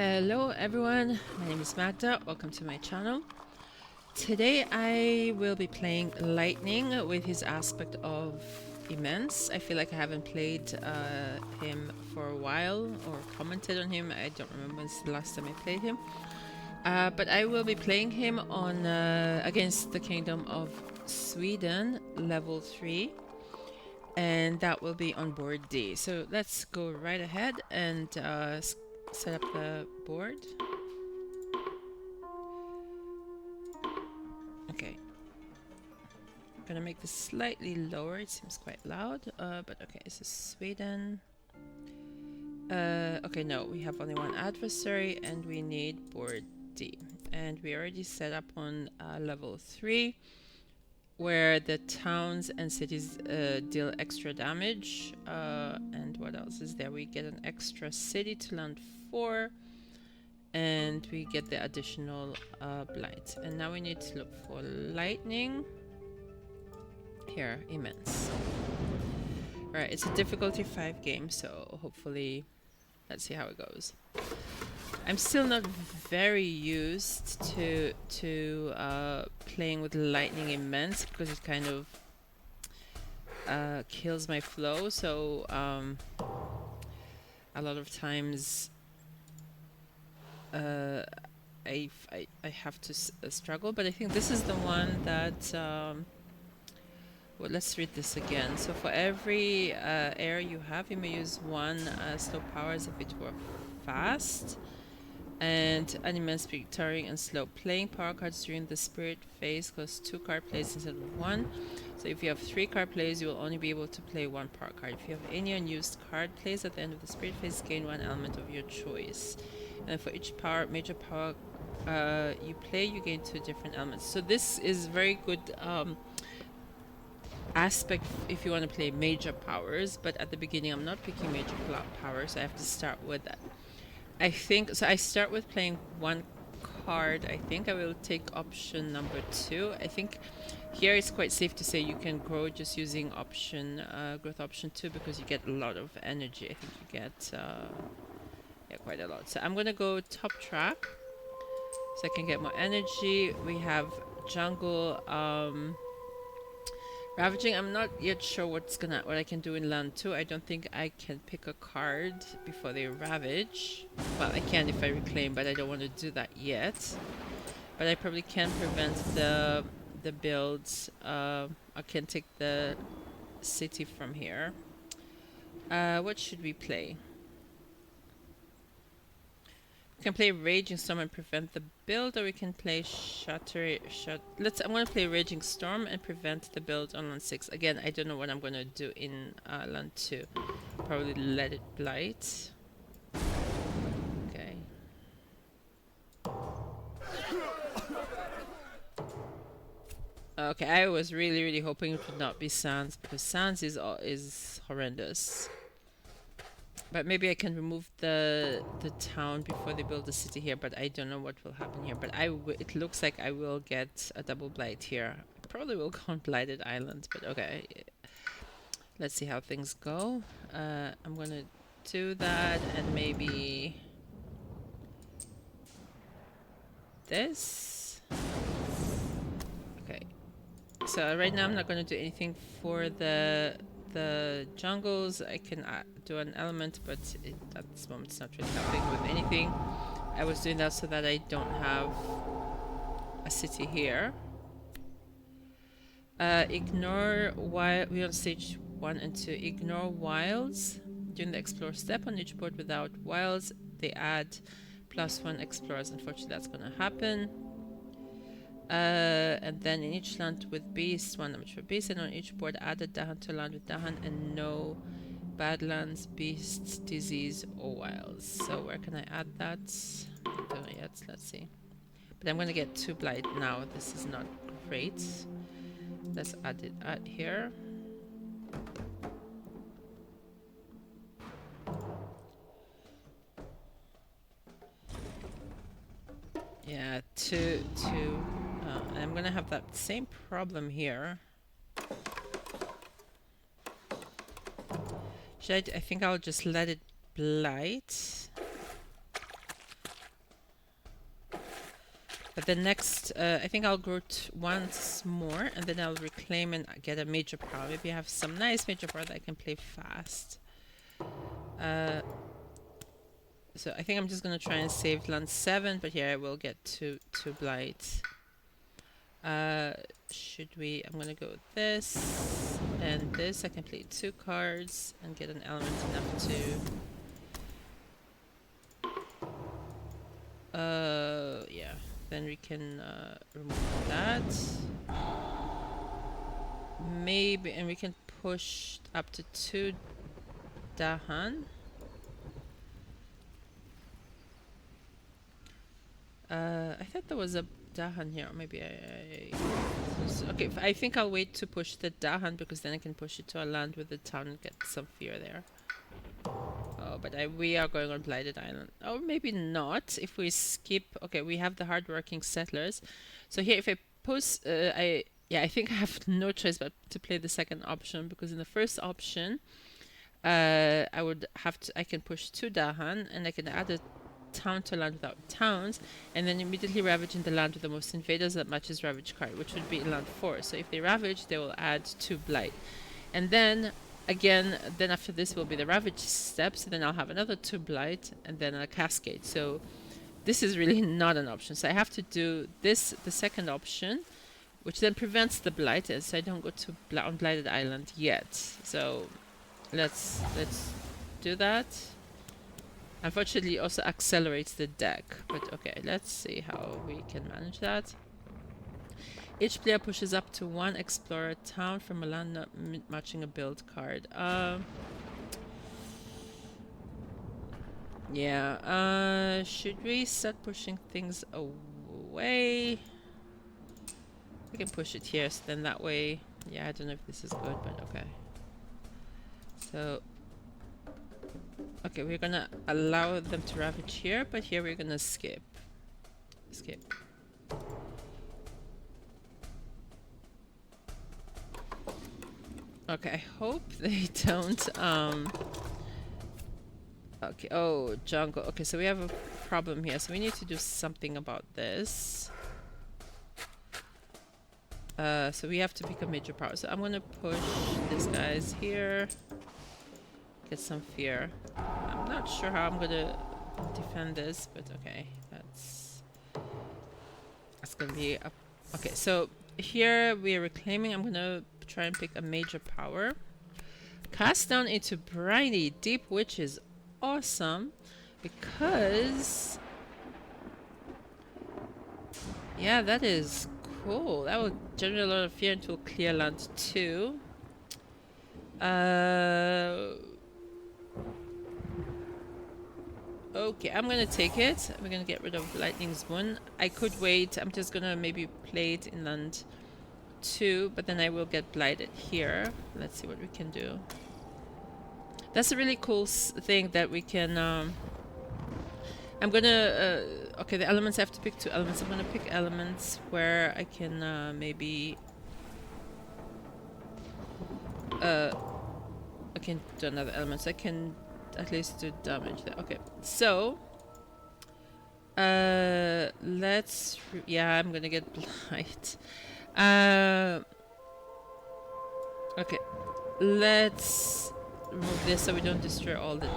Hello everyone, my name is Magda, welcome to my channel. Today I will be playing Lightning with his aspect of Immense. I feel like I haven't played him for a while or commented on him. I don't remember when's the last time I played him. But I will be playing him on against the Kingdom of Sweden, level 3. And that will be on board D. So let's go right ahead and set up the board. Okay. I'm gonna make this slightly lower. It seems quite loud, but okay. This is Sweden. Okay, no, we have only one adversary, and we need board D. And we already set up on level 3, where the towns and cities deal extra damage. And what else is there? We get an extra city to land 4. And we get the additional blight. And now we need to look for lightning. Here, Immense. Right, it's a difficulty 5 game, so hopefully let's see how it goes. I'm still not very used to playing with lightning Immense because it kind of kills my flow, so a lot of times I have to struggle, but I think this is the one that well, let's read this again. So for every air you have, you may use 1 slow power as if it were fast, and an immense victory and slow. Playing power cards during the spirit phase costs 2 card plays instead of 1. So if you have 3 card plays, you will only be able to play 1 power card. If you have any unused card plays at the end of the spirit phase, gain 1 element of your choice. And for each major power you play, you gain 2 different elements. So this is very good aspect if you want to play major powers, but at the beginning I'm not picking major powers, so I have to start with that. I think so. I start with playing 1 card. I think I will take option number 2. I think here it's quite safe to say you can grow just using option growth option 2 because you get a lot of energy. I think you get yeah, quite a lot. So I'm gonna go top track so I can get more energy. We have jungle ravaging. I'm not yet sure what I can do in land 2. I don't think I can pick a card before they ravage. Well, I can if I reclaim, but I don't want to do that yet. But I probably can prevent the builds. I can take the city from here. What should we play? We can play Raging Storm and prevent the build, or we can play I'm gonna play Raging Storm and prevent the build on land 6. Again, I don't know what I'm gonna do in land 2. Probably let it blight. Okay. Okay, I was really hoping it would not be Sands because Sands is horrendous. But maybe I can remove the town before they build the city here, but I don't know what will happen here. But it looks like I will get a double blight here. I probably will go on Blighted Island, but okay. Let's see how things go. I'm gonna do that and maybe this. Okay. So right now I'm not gonna do anything for the jungles. I can do an element, but at this moment it's not really helping with anything. I was doing that so that I don't have a city here. Ignore while we're on stage 1 and 2. Ignore wilds during the explore step. On each board without wilds, they add +1 explorers. Unfortunately, that's gonna happen. And then in each land with beast, 1 damage for beast, and on each board add a Dahan to land with Dahan and no badlands, beasts, disease, or wilds. So where can I add that? I don't know yet. Let's see. But I'm gonna get 2 blight now. This is not great. Let's add it here. Yeah, 2. And I'm gonna have that same problem here. I think I'll just let it blight. But the next, I think I'll grow once more, and then I'll reclaim and get a major power. Maybe I have some nice major power that I can play fast. So I think I'm just gonna try and save land 7, but here I will get two blight. Should we? I'm gonna go with this and this. I can play 2 cards and get an element enough to. Yeah. Then we can remove that. Maybe, and we can push up to 2 Dahan. I thought there was a Dahan here. Maybe okay, I think I'll wait to push the Dahan because then I can push it to a land with the town and get some fear there. Oh, but we are going on Blighted Island. Oh, maybe not. If we skip... Okay, we have the hardworking settlers. So here, if I push... I think I have no choice but to play the second option, because in the first option, I would have to... I can push 2 Dahan, and I can add a town to land without towns, and then immediately ravage in the land with the most invaders that matches Ravage card, which would be in land 4. So if they ravage, they will add 2 Blight. And then... Again, then after this will be the Ravage step, so then I'll have another 2 Blight, and then a Cascade. So this is really not an option. So I have to do this, the second option, which then prevents the Blight, so I don't go to on Blighted Island yet. So let's do that. Unfortunately, it also accelerates the deck, but okay, let's see how we can manage that. Each player pushes up to 1 explorer town from a land not matching a build card. Yeah, should we start pushing things away? We can push it here, so then that way... Yeah, I don't know if this is good, but okay. So... Okay, we're gonna allow them to ravage here, but here we're gonna skip. Skip. Okay, I hope they don't, Okay, oh, jungle. Okay, so we have a problem here, so we need to do something about this. So we have to pick a major power. So I'm gonna push these guys here. Get some fear. I'm not sure how I'm gonna defend this, but okay, that's gonna be up. Okay, so here we are reclaiming. I'm gonna try and pick a major power. Cast down into Briny Deep, which is awesome because yeah, that is cool. That will generate a lot of fear into clear land 2. Okay, I'm gonna take it. We're gonna get rid of Lightning's Moon. I could wait. I'm just gonna maybe play it in land 2, but then I will get blighted here. Let's see what we can do. That's a really cool thing that we can... I'm gonna... okay, the elements, I have to pick 2 elements. I'm gonna pick elements where I can maybe... I can do another element, so I can at least do damage there. Okay, so... let's... yeah, I'm gonna get blight. Okay, let's remove this so we don't destroy all the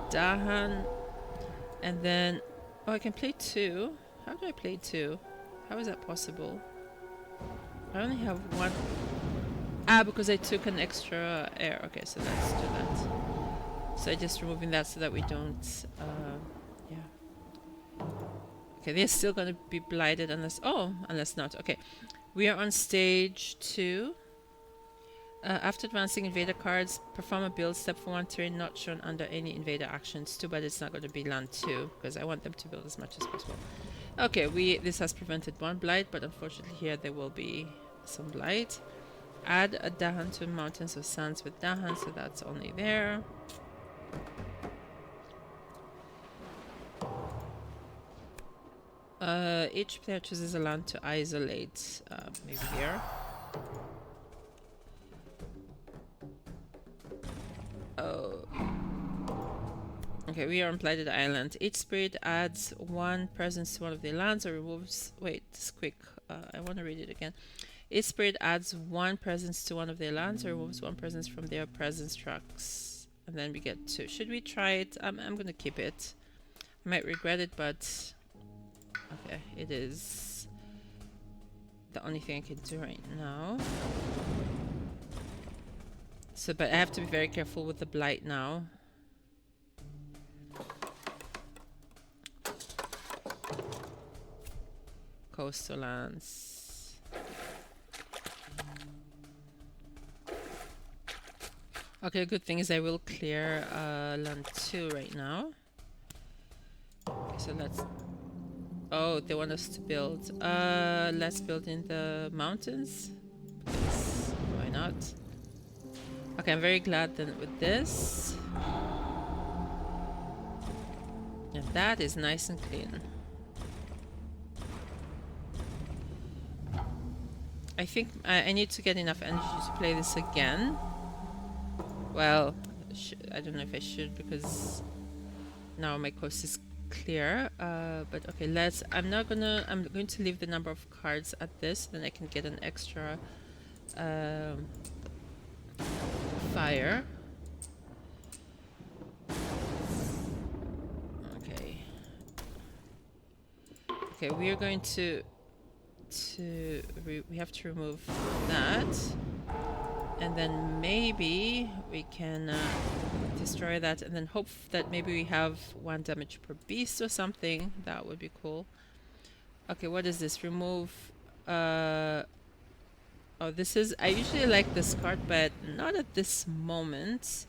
Dahan. And then... oh, I can play 2. How do I play 2? How is that possible? I only have 1. Ah, because I took an extra air. Okay, so let's do that. So I'm just removing that so that we don't... yeah. Okay, they're still going to be blighted unless... oh, unless not. Okay. We are on stage 2. After advancing invader cards, perform a build step for 1 terrain not shown under any invader actions. Too bad it's not going to be land 2, because I want them to build as much as possible. Okay, this has prevented 1 blight, but unfortunately here there will be some blight. Add a Dahan to Mountains of Sands with Dahan, so that's only there. Each player chooses a land to isolate, maybe here. Oh. Okay, we are on Blighted Island. Each spirit adds one presence to one of the lands or removes... Wait, it's quick. I want to read it again. Each spirit adds one presence to one of their lands or removes one presence from their presence tracks. And then we get 2. Should we try it? I'm going to keep it. I might regret it, but... Okay, it is the only thing I can do right now. So, but I have to be very careful with the blight now. Coastal lands. Okay, good thing is I will clear land 2 right now. Okay, so let's... Oh, they want us to build. Let's build in the mountains. Because why not? Okay, I'm very glad that with this. And that is nice and clean. I think I need to get enough energy to play this again. Well, I don't know if I should because now my coast is clear. But okay, I'm going to leave the number of cards at this, then I can get an extra fire. Okay. Okay, we are going to we have to remove that, and then maybe we can destroy that, and then hope that maybe we have 1 damage per beast or something. That would be cool. Okay, what is this? Remove oh, this is... I usually like this card, but not at this moment.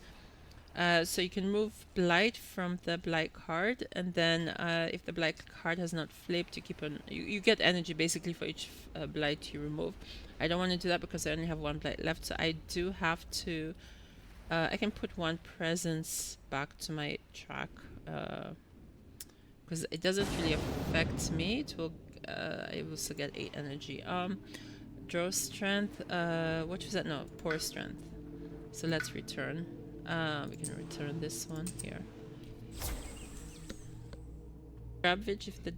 So you can remove Blight from the Blight card, and then if the Blight card has not flipped, you keep on... You get energy basically for each Blight you remove. I don't want to do that because I only have 1 Blight left, so I do have to... I can put 1 presence back to my track, because it doesn't really affect me. It will... I will still get 8 energy. Draw strength. What was that? No, poor strength. So let's return. We can return this one here. Ravage if the